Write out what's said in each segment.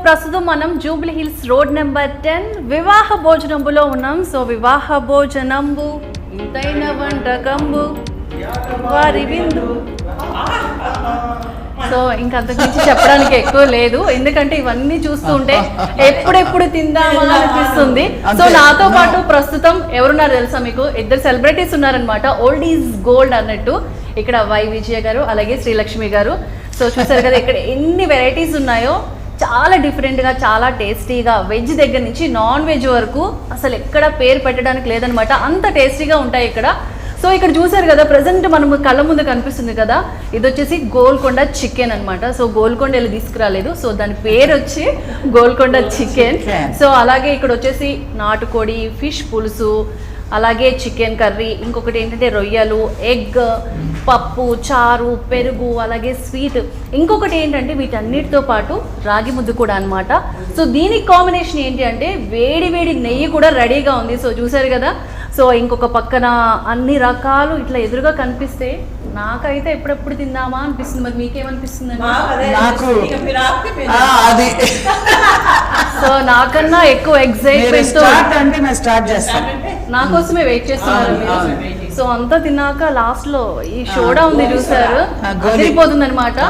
ప్రస్తుతం మనం Jubilee hills road number 10 వివాహ భోజనంబులో ఉన్నాం. సో వివాహ భోజనంబు ఇంతైన వంటకంబు వారి విందు. సో ఇంకంతకుమించి చెప్పడానికి ఎక్కువ లేదు, ఎందుకంటే ఇవన్నీ చూస్తుంటే ఎప్పుడెప్పుడు తిందామా అనిపిస్తుంది. సో నాతో పాటు ప్రస్తుతం ఎవరున్నారు తెలుసా మీకు? ఇద్దరు సెలబ్రిటీస్ ఉన్నారనమాట. ఓల్డ్ ఈజ్ గోల్డ్ అన్నట్టు. ఇక్కడ వై విజయ గారు అలాగే శ్రీలక్ష్మి గారు. సో చూసారు కదా ఇక్కడ ఎన్ని వెరైటీస్ ఉన్నాయో, చాలా డిఫరెంట్గా, చాలా టేస్టీగా, వెజ్ దగ్గర నుంచి నాన్ వెజ్ వరకు అసలు ఎక్కడ పేరు పెట్టడానికి లేదనమాట, అంత టేస్టీగా ఉంటాయి ఇక్కడ. సో ఇక్కడ చూసారు కదా ప్రజెంట్ మనము కళ్ళ ముందు కనిపిస్తుంది కదా, ఇది వచ్చేసి గోల్కొండ చికెన్ అనమాట. సో గోల్కొండ వెళ్ళి తీసుకురాలేదు, సో దాని పేరు వచ్చి గోల్కొండ చికెన్. సో అలాగే ఇక్కడ వచ్చేసి నాటుకోడి, ఫిష్ పులుసు, అలాగే చికెన్ కర్రీ, ఇంకొకటి ఏంటంటే రొయ్యలు, ఎగ్, పప్పు, చారు, పెరుగు, అలాగే స్వీట్. ఇంకొకటి ఏంటంటే వీటన్నిటితో పాటు రాగి ముద్ద కూడా అనమాట. సో దీనికి కాంబినేషన్ ఏంటి అంటే వేడి వేడి నెయ్యి కూడా రెడీగా ఉంది. సో చూసారు కదా. సో ఇంకొక పక్కన అన్ని రకాలు ఇట్లా ఎదురుగా కనిపిస్తే నాకైతే ఎప్పుడెప్పుడు తిందామా అనిపిస్తుంది. మరి మీకేమనిపిస్తుంది? సో నాకన్నా ఎక్కువ ఎగ్జైట్మెంట్ నా కోసమే వెయిట్ చేస్తున్నారు. సో అంతా తిన్నాక లాస్ట్ లో ఈ సోడా ఉంది చూసారు, అదిరిపోతుంది అనమాట.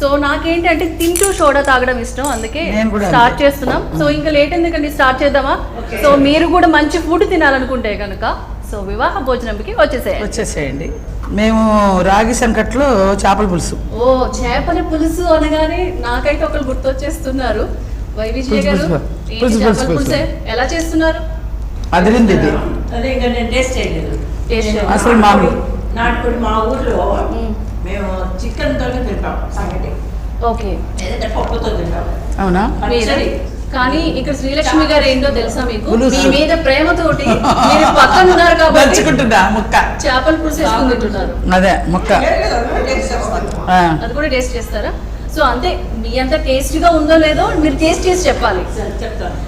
సో నాకేంటి అంటే తింటూ సోడా తాగడం ఇష్టం, అందుకే స్టార్ట్ చేస్తున్నాం. సో ఇంకా లేట్ ఎందుకండి, స్టార్ట్ చేద్దామా? సో మీరు కూడా మంచి ఫుడ్ తినాలనుకుంటే కనుక సో వివాహ భోజనంకి వచ్చేసేయండి. మేము రాగి సంకట్లో చేపల పులుసు. ఓ చేపల పులుసు అనగానే నాకైతే ఒకరు గుర్తొచ్చేస్తున్నారు. వై విజయ్ గారు, చేపల పులుసే ఎలా చేస్తున్నారు? అదిరింది ఇది. అదే ఇంకా నేను టేస్ట్ చేయలేదు అసలు. నాటుకోడి మా ఊర్లో మేము చికెన్ తోనే తింటాం సంగటి. ఓకే, ఏదంటే పప్పుతో తింటాం. అవునా? కానీ ఇక్కడ శ్రీలక్ష్మి గారు ఏంటో తెలుసా మీకు? మీ మీద ప్రేమతోటి మీరు పక్కన ఉన్నారు కాబట్టి ముక్క చేపల పులుసు వేసుకుని తింటున్నారు. అదే ముక్క అది కూడా టేస్ట్ చేస్తారా? సో అంతే, మీ అంత టేస్టీగా ఉందో లేదో మీరు టేస్ట్ చేసి చెప్పాలి.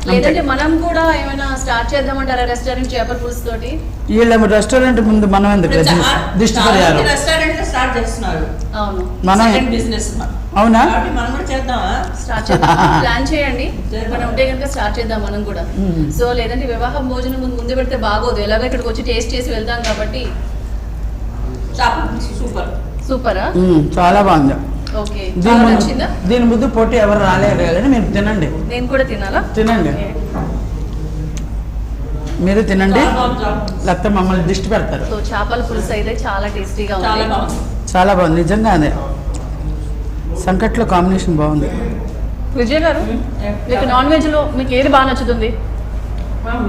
లేదంటే మనం కూడా ఏమైనా స్టార్ట్ చేద్దామంటారా రెస్టారెంట్ చేపల పులుసు తోటి? వీళ్ళ రెస్టారెంట్ ముందు మనం ఎందుకు రెస్టారెంట్ స్టార్ట్ చేస్తున్నారు. అవును, మనం బిజినెస్. అవునా? మనం కూడా చేద్దామా? స్టార్ట్ చేద్దాం, ప్లాన్ చేయండి. మనం ఉంటే కనుక స్టార్ట్ చేద్దాం మనం కూడా. సో లేదంటే వివాహ భోజనం ముందు పెడితే బాగోదు, ఎలాగో ఇక్కడికి వచ్చి టేస్ట్ చేసి వెళ్తాం కాబట్టి. సూపర్ సూపరా? చాలా బాగుంది. ఓకే, దీని ముందు పోటీ ఎవరు రాలేరు కానీ మీరు తినండి. నేను కూడా తినాలా? తినండి, మీరు తినండి, లేకపోతే మమ్మల్ని దిష్టి పెడతారు. సో చేపల పులుసు అయితే చాలా టేస్టీగా ఉంది, చాలా బాగుంది నిజంగా. అదే సంకట్లో కాంబినేషన్ బాగుంది. విజయ్ గారు, మీకు నాన్ వెజ్ లో మీకు ఏది బాగా నచ్చుతుంది?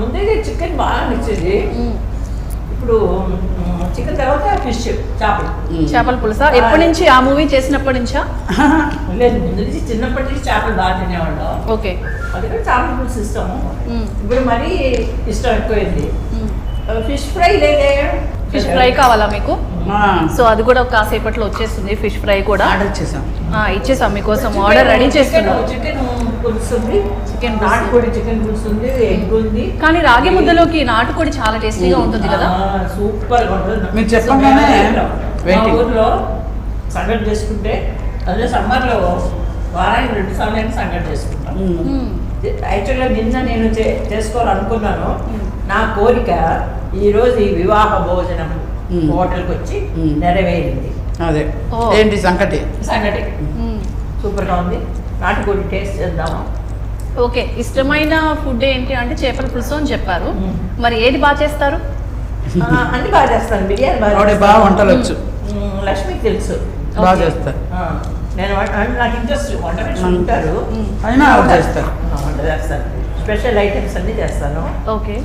ముందే చికెన్ బాగా నచ్చేది. ఇప్పుడు చికెన్ తర్వాత ఫిష్, చేపల పులుసా? ఎప్పటి నుంచి? ఆ మూవీ చేసినప్పటి నుంచా? లేదు, ముందు నుంచి చిన్నప్పటి నుంచి చేపలు బాగా తినేవాళ్ళు. ఓకే, అది కూడా చేపల పులుసు ఇష్టము. ఇప్పుడు మరీ ఇష్టం ఎక్కువైంది. ఫిష్ ఫ్రై లేదే? ఫిష్ ఫ్రై కావాలా మీకు? సో అది కూడా కాసేపట్లో వచ్చేస్తుంది. ఫిష్ ఫ్రై కూడా ఆర్డర్ చేసాం, ఇచ్చేసాం మీకోసం, ఆర్డర్ రెడీ చేస్తున్నాం. చికెన్ పులుసు ఉంది, చికెన్ నాటుకోడి చికెన్ పులుసు ఉంది, ఎగ్ ఉంది. కానీ రాగి ముద్దలోకి నాటుకోడి చాలా టేస్టీగా ఉంటుంది కదా, సూపర్ గా ఉంటుంది. మీరు చెప్పగానే మా ఊర్లో సంగటి చేసుకుంటే అదే సమ్మర్లో వారానికి 2 సార్లు సంగటి చేసుకుంటాం. యాక్చువల్గా నిన్న నేను చేసుకోవాలనుకున్నాను. నా కోరిక ఈరోజు ఈ వివాహ భోజనం హోటల్కి వచ్చి నెరవేరింది. అదే ఏంటి సంగటి సూపర్గా ఉంది. నాటుకోడి టేస్ట్ చేద్దామా? ఓకే, ఇష్టమైన ఫుడ్ ఏంటి అంటే చేపల పులుసు అని చెప్పారు. మరి ఏది బాగా చేస్తారు? అన్ని బాగా చేస్తాను. బిర్యానీ బాగా వంటలు వచ్చు. లక్ష్మికి తెలుసు బాగా చేస్తారు. నేను నాకు ఇంట్రెస్ట్ వంట ఉంటారు, అయినా చేస్తారు. వంట చేస్తాను, స్పెషల్ ఐటమ్స్ అన్నీ చేస్తాను. ఓకే,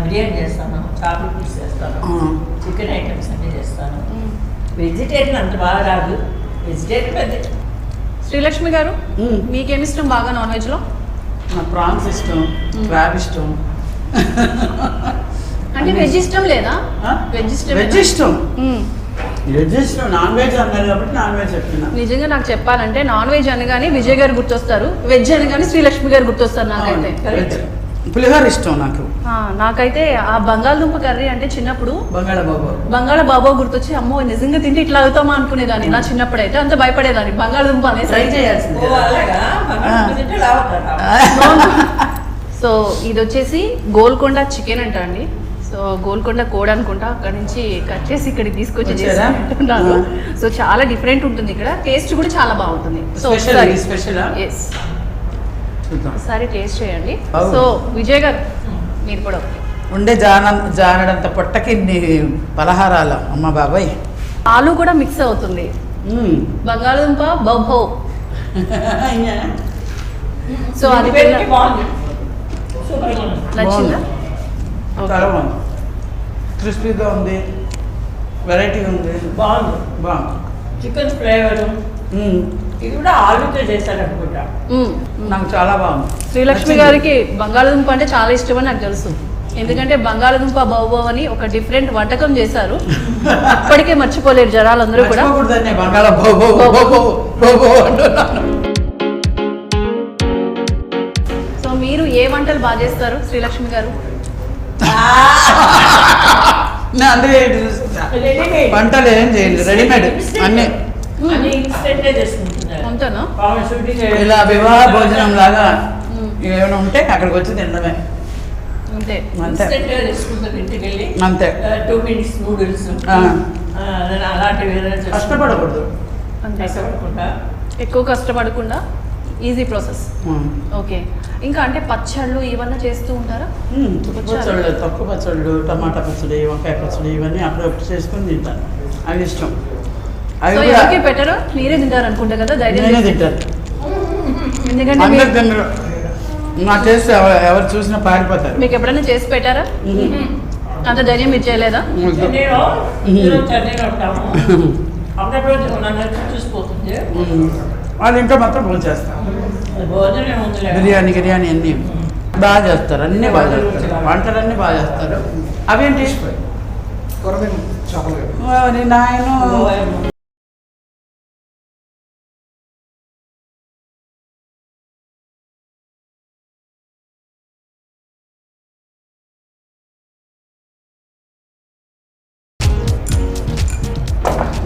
బిర్యానీ చేస్తాను, చేపల పులుసు చేస్తాను, చికెన్ ఐటమ్స్ అన్నీ చేస్తాను. వెజిటేరియన్ అంత బాగా రాదు, వెజిటేరియన్ పెద్ద. శ్రీలక్ష్మి గారు, మీకేమి ఇష్టం బాగా నాన్ వెజ్ లో? నాకు ప్రాన్స్ ఇష్టం, క్రాబ్ ఇష్టం. అంటే వెజ్ ఇష్టం లేదా? వెజ్ ఇష్టం. వెజ్ ఇష్టం, నాన్ వెజ్ అన్నారు కాబట్టి నాన్ వెజ్ చెప్తున్నా. నిజంగా నాకు చెప్పాలంటే నాన్ వెజ్ అనగానే విజయ్ గారు గుర్తొస్తారు, వెజ్ అనగానే శ్రీలక్ష్మి గారు గుర్తొస్తారు నాకైతే. పులిహోర ఇష్టం నాకు. నాకైతే ఆ బంగాళదుంప కర్రీ అంటే చిన్నప్పుడు బంగాళ బాబా గుర్తొచ్చి అమ్మో నిజంగా తింటే ఇట్లా అవుతామా అనుకునేదాన్ని. నా చిన్నప్పుడు అయితే అంత భయపడేదాన్ని బంగాళదుంప అనేసి. ట్రై చేయాల్సింది. సో ఇది వచ్చేసి గోల్కొండ చికెన్ అంట అండి. సో గోల్కొండ కోడ్ అనుకుంటా, అక్కడ నుంచి కట్ చేసి ఇక్కడికి తీసుకొచ్చి చేస్తున్నాను. సో చాలా డిఫరెంట్ ఉంటుంది ఇక్కడ, టేస్ట్ కూడా చాలా బాగుంటుంది. సో ఎస్ ఒకసారి టేస్ట్ చేయండి. సో విజయ్ గారు మీరు కూడా ఉండే జానడంత పొట్టకి పలహారాలు అమ్మ బాబాయ్. ఆలు కూడా మిక్స్ అవుతుంది. బంగాళదుంప బౌభౌ. సో అది నచ్చిందా? చాలా బాగుంది, క్రిస్పీగా ఉంది, వెరైటీగా ఉంది, బాగుంది. చికెన్ ఫ్లేవర్ ఇది కూడా ఆలుతో చేశారు అనుకుంటా. నాకు చాలా బాగుంది. శ్రీలక్ష్మి గారికి బంగాళదుంప అంటే చాలా ఇష్టమని నాకు తెలుసు, ఎందుకంటే బంగాళదుంప బౌబౌ అని ఒక డిఫరెంట్ వంటకం చేశారు. ఇప్పటికే మర్చిపోలేరు జనాలందరూ కూడా. సో మీరు ఏ వంటలు బాగా చేస్తారు శ్రీలక్ష్మి గారు? వంటలు ఏం చేయండి, రెడీమేడ్ అన్ని అంతేనా? ఇలా వివాహ భోజనం లాగా ఏమైనా ఉంటే అక్కడికి వచ్చి తినడమే. అంతే అంతే. 2 minutes నూడిల్స్ అలాంటివి కష్టపడకూడదు, ఎక్కువ కష్టపడకుండా ఈజీ ప్రాసెస్. ఓకే, ఇంకా అంటే పచ్చళ్ళు ఇవన్నీ చేస్తూ ఉంటారా? పచ్చళ్ళు, తక్కువ పచ్చళ్ళు, టమాటా పచ్చడి, వంకాయ పచ్చడి ఇవన్నీ అప్పుడప్పుడు చేసుకొని తింటాను, అవి ఇష్టం. అవి పెట్టరు, మీరే తింటారు అనుకుంటా కదా? నేనే తింటారు, ఎందుకంటే అందరు తినరు. నా చేస్తే ఎవరు చూసినా పారిపోతారు. మీకు ఎప్పుడైనా చేసి పెట్టారా? అంత ధైర్యం మీరు చేయలేదా? వాళ్ళు ఇంట్లో మాత్రం భోజనం చేస్తారు. బిర్యానీ అన్నీ బాగా చేస్తారు, అన్నీ బాగా చేస్తారు, వంటలన్నీ బాగా చేస్తారు. అవేంటి నాయన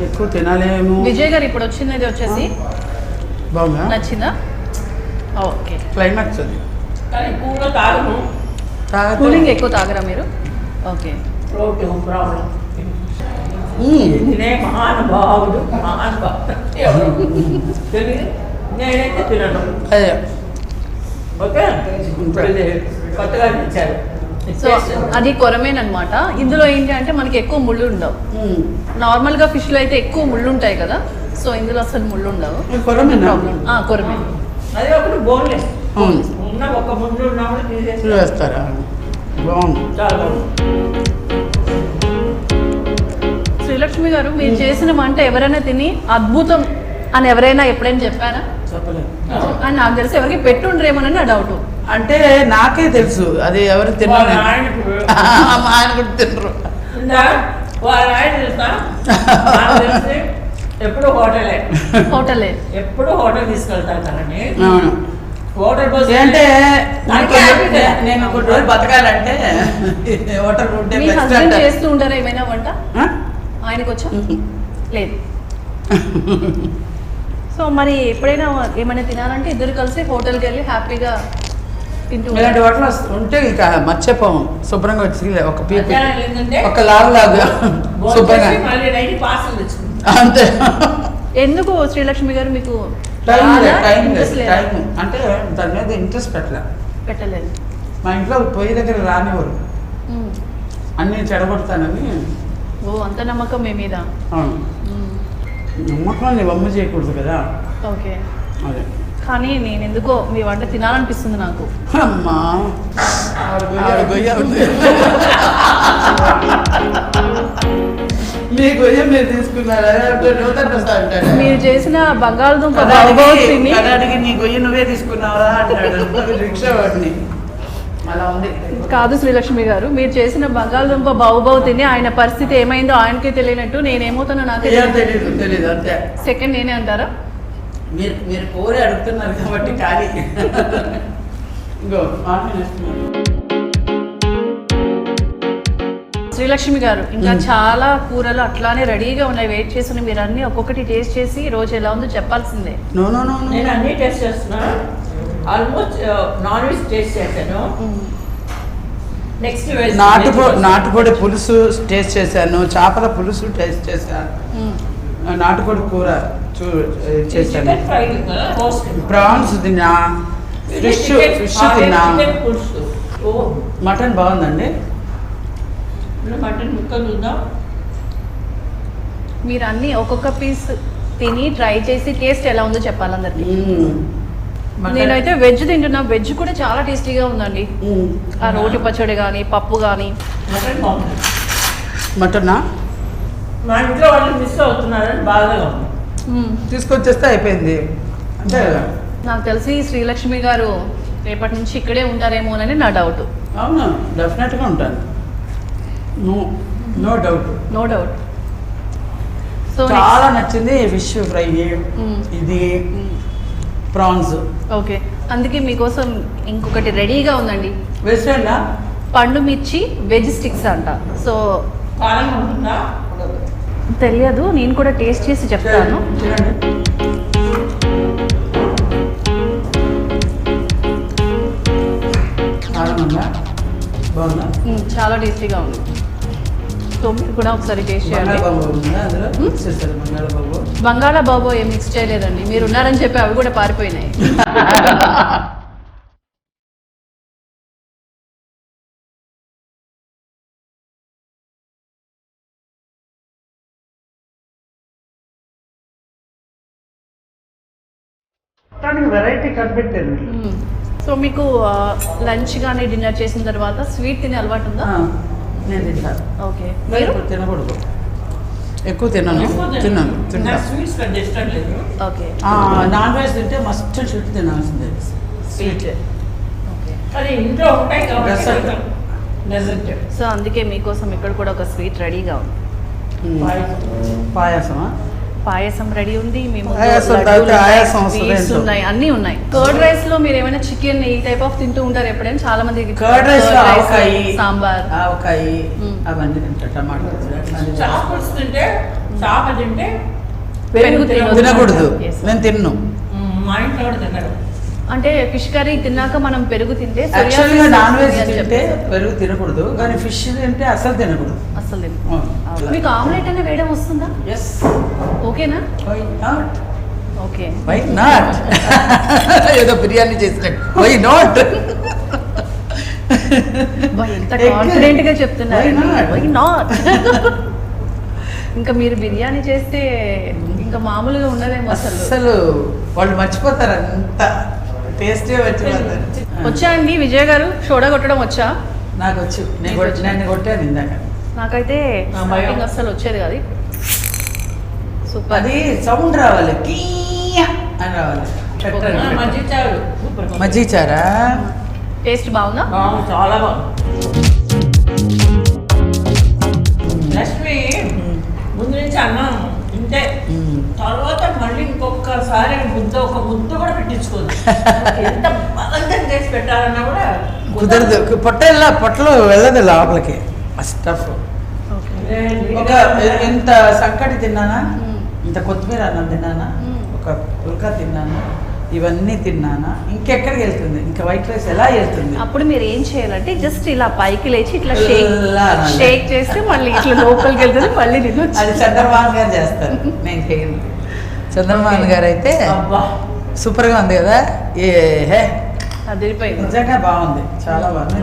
ఎక్కువ తినాలేము. విజయ్ గారు ఇప్పుడు వచ్చింది వచ్చేసి బాగుందా? నచ్చిందా? ఓకే, క్లైమాక్స్ అది. కూలింగ్ ఎక్కువ తాగరా మీరు? ఓకే. మహానుభావుడు నేనైతే తినను. ఓకే, కొత్తగా ఇచ్చారు. సో అది కొరమేన్ అనమాట. ఇందులో ఏంటి అంటే మనకి ఎక్కువ ముళ్ళు ఉండవు. నార్మల్ గా ఫిష్ లో అయితే ఎక్కువ ముళ్ళు ఉంటాయి కదా, సో ఇందులో అసలు ముళ్ళు ఉండవు. కొరమేన్. అదే ఒకటి బోన్లెస్ ఉన్న ఒక ముళ్ళు ఉన్నప్పుడు తీసేస్తారా? బాగుంది, చాలా బాగుంది. శ్రీలక్ష్మి గారు మీరు చేసిన వంట ఎవరైనా తిని అద్భుతం అని ఎవరైనా ఎప్పుడైనా చెప్పారా? చెప్పలేదు. అని నాకు తెలిసి ఎవరికి పెట్టుండ్రేమోనని నా డౌట్. అంటే నాకే తెలుసు అది ఎవరు తినరు, ఆయన కూడా తినరు. ఎప్పుడు హోటలే ఎప్పుడు హోటల్ తీసుకెళ్తాను కానీ హోటల్ అంటే నేను కొన్ని రోజులు బతకాలంటే హోటల్ ఉంటే. మీ హస్బెండ్ చేస్తూ ఉంటారా ఏమైనా వంట? ఆయనకు వచ్చా? లేదు. సో మరి ఎప్పుడైనా ఏమైనా తినాలంటే ఇద్దరు కలిసి హోటల్కి వెళ్ళి హ్యాపీగా తింటూ ఇలాంటి హోటల్ ఉంటే ఇక మర్చిపోము. శుభ్రంగా వచ్చి ఒక పీపీ ఒక లాగా శుభ్రంగా అంతే. ఎందుకు శ్రీలక్ష్మి గారు మీకు టైం అంటే దాని మీద ఇంట్రెస్ట్ పెట్టలేదు. మా ఇంట్లో పొయ్యి దగ్గర రానివ్వరు, అన్నీ చెడగొడతానని. ఓ అంత నమ్మకం మీ మీద? నమ్మకం వమ్ము చేయకూడదు కదా. ఓకే, అదే. కానీ నేను ఎందుకో మీ వంట తినాలనిపిస్తుంది నాకు. అమ్మా మీ గొయ్య మీరు తీసుకున్నారా? మీరు చేసిన బంగాళదుంప అడిగి నీ గొయ్య నువ్వే తీసుకున్నావా అంటాడు రిక్షా వాడిని. అలా ఉంది. కాదు శ్రీలక్ష్మి గారు, మీరు చేసిన బంగాళదుంప బావుబావు తిని ఆయన పరిస్థితి ఏమైందో ఆయనకే తెలియనట్టు నేనేమవుతానో నాకే తెలియదు. అంతే. సెకండ్ నేనే అంటారా? మీరు కోరి అడుగుతున్నారు కాబట్టి ఖాళీ. ఇంకో శ్రీలక్ష్మి గారు ఇంకా చాలా కూరలు అట్లానే రెడీగా ఉన్నాయి, వెయిట్ చేసి మీరు అన్ని ఒక్కొక్కటి టేస్ట్ చేసి ఈ రోజు ఎలా ఉందో చెప్పాల్సిందే. నో నో నో నేను అన్ని టేస్ట్ చేస్తున్నాను. ఆల్మోస్ట్ నాన్ వెజ్ టేస్ట్ చేశాను. నెక్స్ట్ నాటుకోడి పులుసు టేస్ట్ చేశాను, చేపల పులుసు టేస్ట్ చేశాను, నాటుకోడి కూర చేశాను, ప్రాన్స్ తిన్నా, ఫిష్ తిన్నా, మటన్ బాగుందండి. మటన్ ముక్కలు చూద్దాం. మీరు అన్ని ఒక్కొక్క పీస్ తిని ట్రై చేసి టేస్ట్ ఎలా ఉందో చెప్పాలి అందరికి. నేనైతే వెజ్ తింటున్నా, వెజ్ కూడా చాలా టేస్టీగా ఉందండి. ఆ రోటి పచ్చడి కానీ పప్పు కానీ. మటన్ బాగుంది. మటనా మా ఇంట్లో వాళ్ళు మిస్ అవుతున్నారని బాగా ఉంది. తీసుకొచ్చేస్తే అయిపోయింది అంతే కదా. నాకు తెలిసి శ్రీలక్ష్మి గారు రేపటి నుంచి ఇక్కడే ఉంటారేమోనని నా డౌట్. అవును, డెఫినెట్గా ఉంటాను. No no doubt. No doubt. So చాలా నచ్చింది ఫిష్ ఫ్రై, ఇది ప్రాన్స్. ఓకే, అందుకే మీకోసం ఇంకొకటి రెడీగా ఉందండి. వెజిటేరియనా? పండు మిర్చి వెజ్ స్టిక్స్ అంట. సో కారంగా ఉంటుందా? తెలియదు, నేను కూడా టేస్ట్ చేసి చెప్తాను. బాగుందా? చాలా టేస్టీగా ఉంది. సో మీరు కూడా ఒకసారి టేస్ట్ చేయండి. బంగాళాబాబు ఏం మిక్స్ చేయలేదండి, మీరు ఉన్నారని చెప్పి అవి కూడా పారిపోయినాయి. వెరైటీ కనిపెట్టారు. సో మీకు లంచ్ కానీ డిన్నర్ చేసిన తర్వాత స్వీట్ తినే అలవాటు ఉందా? నేను తింటాను. ఓకే, మీరు తినకూడదు, ఎక్కువ తిన్నాను. తిన్నాను స్వీట్స్ పెద్ద ఇష్టం లేదు. ఓకే, నాన్ వెజ్ తింటే మస్ట్ స్వీట్ తినాల్సిందే. స్వీట్. ఓకే, అది ఇంట్లో ఉంటాయి కాబట్టి. సో అందుకే మీకోసం ఇక్కడ కూడా ఒక స్వీట్ రెడీగా ఉంది. పాయసమా? పాయసం రెడీ ఉంది, మేము స్వీట్స్ ఉన్నాయి, అన్ని ఉన్నాయి. కర్డ్ రైస్ లో మీరు ఏమైనా చికెన్ ఈ టైప్ ఆఫ్ తింటూ ఉంటారు ఎప్పుడైనా? చాలా మంది కర్డ్ రైస్ లో ఆవకాయ, సాంబార్, ఆవకాయ అవన్నీ తింటారు. టమాటో చేప తింటే పెరుగు తినకూడదు. నేను తిన్ను. మా ఇంట్లో కూడా తినరు. అంటే ఫిష్ కర్రీ తిన్నాక మనం పెరుగు తింటే యాక్చువల్గా నాన్ వెజ్ తింటే పెరుగు తినకూడదు, కానీ ఫిష్ తింటే అసలు తినకూడదు. అసలు తినకూడదు. మీకు ఆమ్లెట్ అనే వేయడం వస్తుందా? ఎస్. ఓకేనా? Why not? Okay, why not? ఏదో బిర్యానీ చేసినట్టు వై నాట్? ఎంత కాన్ఫిడెంట్ గా చెప్తున్నారు. Why not? ఇంకా మీరు బిర్యానీ చేస్తే ఇంకా మామూలుగా ఉండదేమో. అసలు వాళ్ళు మర్చిపోతారు, అంత టేస్టే మర్చిపోతారు. వచ్చా అండి విజయ్ గారు సోడా కొట్టడం వచ్చా? నాకు వచ్చు, నేను కొట్టాను ఇందాక. నాకైతే అసలు వచ్చేది కాదు. సూపర్. అది సౌండ్ రావాలి, కీయా అని రావాలి. మజ్జిగ చారా టేస్ట్ బాగుందా? చాలా బాగుంది. లక్ష్మి ముందు నుంచి అన్నం తింటే తర్వాత మళ్ళీ ఇంకొకసారి ఒక ముద్ద కూడా పెట్టించుకోదు. ఎంత బలంగా చేసి పెట్టాలన్నా కూడా కుదరదు. పొట్టలో వెళ్ళదు లోపలికి. స్టఫ్ ఒక ఇంత సంకటి తిన్నానా, ఇంత కొత్తిమీర అన్నం తిన్నానా, ఒక పుల్కా తిన్నానా, ఇవన్నీ తిన్నానా, ఇంకెక్కడికి వెళ్తుంది? ఇంకా వైట్ రైస్ ఎలా వెళ్తుంది? అప్పుడు మీరు ఏం చేయాలంటే జస్ట్ ఇలా పైకి లేచి ఇట్లా షేక్ చేస్తే మళ్ళీ ఇట్లా లోపలికి వెళ్తుంది, మళ్ళీ తినొచ్చు. అది చంద్రబాబు గారు చేస్తారు, నేను చేయను. చంద్రబాబు గారు అయితే సూపర్గా ఉంది కదా. అదిరిపోయింది, నిజంగా బాగుంది, చాలా బాగుంది.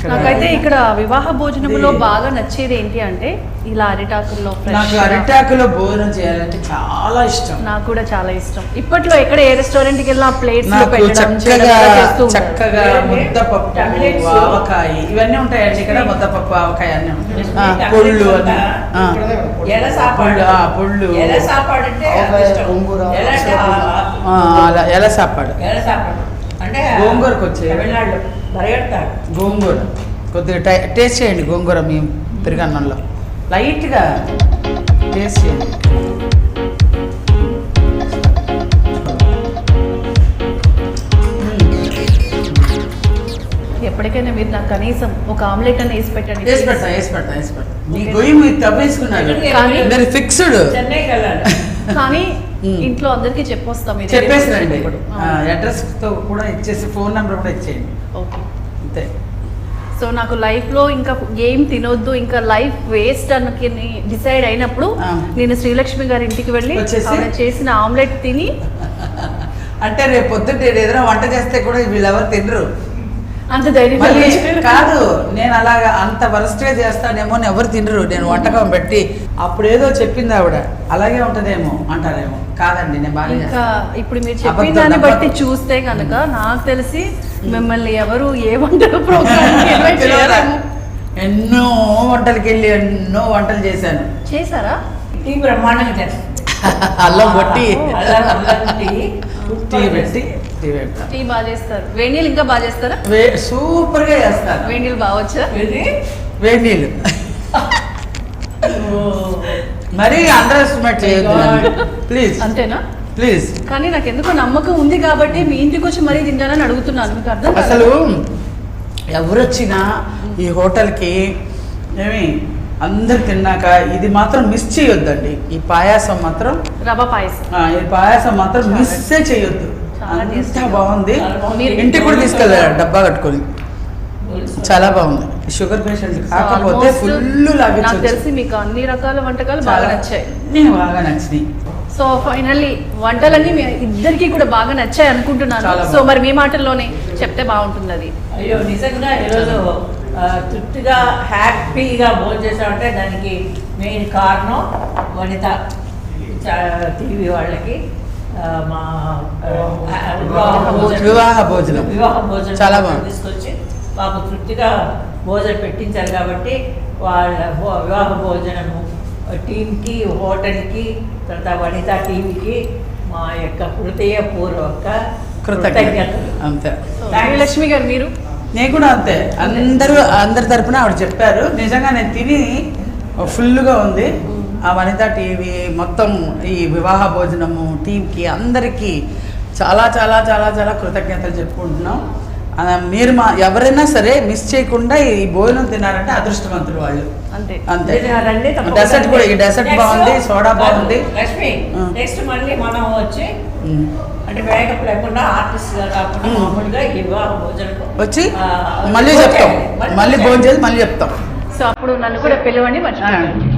నాకైతే ఇక్కడ వివాహ భోజనంలో బాగా నచ్చేది ఏంటి అంటే ఇలా అరిటాకుల్లో నాకు అరిటాకులో భోజనం చేయాలంటే చాలా ఇష్టం. నాకు కూడా చాలా ఇష్టం. ఇప్పట్లో ఎక్కడ ఏ రెస్టారెంట్ కి వెళ్ళినా ప్లేట్స్ చక్కగా ముద్దపప్పు, ఆవకాయ ఇవన్నీ ఉంటాయండి. ఇక్కడ ముద్దపప్పు, ఆవకాయ అన్నీ ఉంటాయి. పొళ్ళు పొళ్ళు ఎల సాపాడు అంటే గోంగూరకు వచ్చే గోంగూర కొద్దిగా టేస్ట్ చేయండి. గోంగూర మీ పెరుగన్నంలో లైట్గా టేస్ట్ చేయండి. ఎప్పటికైనా మీరు నాకు కనీసం ఒక ఆమ్లెట్ అని వేసి పెట్టండి. వేసి పెడతా నీ గొయ్యి మీరు తవ్వేసుకున్నారు కానీ మీరు ఫిక్స్డ్. చెన్నైకి వెళ్ళాలి. కానీ ఇంట్లో అందరికి చెప్పొస్తాం ఇది. చెప్పేసినండి ఇప్పుడు. అడ్రస్ తో కూడా ఇచ్చేసి ఫోన్ నెంబర్ కూడా ఇచ్చేయండి ఓకే. అంతే. సో నాకు లైఫ్ లో ఇంకా ఏం తినొద్దు, ఇంకా లైఫ్ వేస్ట్ అని డిసైడ్ అయినప్పుడు నేను శ్రీలక్ష్మి గారి ఇంటికి వెళ్ళి వచ్చేసి? ఆవిడ చేసిన ఆమ్లెట్ తిని, అంటే రేపు పొద్దున్న నేను ఏదైనా వంట చేస్తే కూడా వీళ్ళెవరు తినరు. అంత ధైర్యం మళ్ళీ తెచ్చుకుని- కాదు, నేను అలాగా అంత వరస్ట్గా చేస్తానేమో అని ఎవరు తినరు నేను వంటకం పెట్టి. అప్పుడు ఏదో చెప్పింది ఆవిడ, అలాగే ఉంటదేమో అంటారేమో. కాదండి, నేను బాగా ఇంకా చేస్తాను. ఇప్పుడు మీరు చెప్పిన అబద్ధం, దాన్ని బట్టి అబద్ధం. చూస్తే కనుక నాకు తెలిసి మిమ్మల్ని ఎవరు ఏ వంటల ప్రోగ్రామ్ ఎన్నో వంటలకి వెళ్ళి ఎన్నో వంటలు చేశాను. చేశారా? టీ బ్రహ్మాండంగా చేస్తుంది. అల్లం కొట్టి అల్లం టీ టీ పెట్టి టీ పెడతా. టీ బాగా చేస్తారు. వేడి నీళ్ళు ఇంకా బాగా చేస్తారా? సూపర్ గా చేస్తాను. వేడి నీళ్ళు బాగా వచ్చా? ఇది వేడి నీళ్ళు మరీ అండర్ ఎస్టిమేట్ చేయొద్దు ప్లీజ్. అంతేనా? ప్లీజ్. కానీ నాకు ఎందుకో నమ్మకం ఉంది కాబట్టి మీ ఇంటికి వచ్చి మరీ తింటానని అడుగుతున్నాను. మీకు అర్థం కాదా? అసలు ఎవరొచ్చినా ఈ హోటల్కి ఏమి అందరు తిన్నాక ఇది మాత్రం మిస్ చేయొద్దండి. ఈ పాయాసం మాత్రం రవ్వ పాయసం ఈ పాయాసం మాత్రం మిస్సే చేయొద్దు. చాలా అంత టేస్టీగా బాగుంది. చాలా బాగుంది. ఇంటికి కూడా తీసుకెళ్ళారు డబ్బా కట్టుకొని. చాలా బాగుంది. షుగర్ పేషెంట్ కాకపోతే Almost ఫుల్ నాకు లాగించవచ్చు. తెలిసి మీకు అన్ని రకాల వంటకాలు బాగా నచ్చాయి. నేను బాగా నచ్చినాయి. సో ఫైనల్లీ వంటలన్నీ మీ ఇద్దరికి కూడా బాగా నచ్చాయి అనుకుంటున్నాను. చాలా సో మరి మీ మాటల్లోనే చెప్తే బాగుంటుంది అది. అయ్యో నిజంగా ఈరోజు తృప్తిగా హ్యాపీగా భోజనం చేసామంటే దానికి మెయిన్ కారణం వనిత టీవీ వాళ్ళకి మా వివాహ భోజనం చాలా బాగుంది. తీసుకొచ్చి మాకు తృప్తిగా భోజనం పెట్టించారు కాబట్టి వాళ్ళ వివాహ భోజనము టీంకి, హోటల్కి, తర్వాత వనిత టీవీకి మా యొక్క హృదయపూర్వక కృతజ్ఞతలు. అంతే. లక్ష్మి గారు మీరు? నేను కూడా అంతే. అందరి తరపున ఆవిడ చెప్పారు. నిజంగా నేను తిని ఫుల్గా ఉంది. ఆ వనిత టీవీ మొత్తం ఈ వివాహ భోజనము టీంకి అందరికీ చాలా చాలా చాలా చాలా కృతజ్ఞతలు చెప్పుకుంటున్నాం. మీరు ఎవరైనా సరే మిస్ చేయకుండా ఈ భోజనం తిన్నారంటే అదృష్టవంతులు వాళ్ళు. అంతే అంతే. రండి, తప్పకుండా. డెసర్ట్ కూడా, ఈ డెసర్ట్ బాగుంది, సోడా బాగుంది. లక్ష్మి నెక్స్ట్ మళ్ళీ మనం వచ్చి అంటే మేకప్ లేకుండా ఆర్టిస్ట్ గా కాకుండా మామూలుగా ఈ వివాహ భోజనం వచ్చి మళ్ళీ చెప్తాం. మళ్ళీ భోజనం చేసి మళ్ళీ చెప్తాం. సో అప్పుడు నన్ను కూడా పిలవండి. మర్చిపోకండి.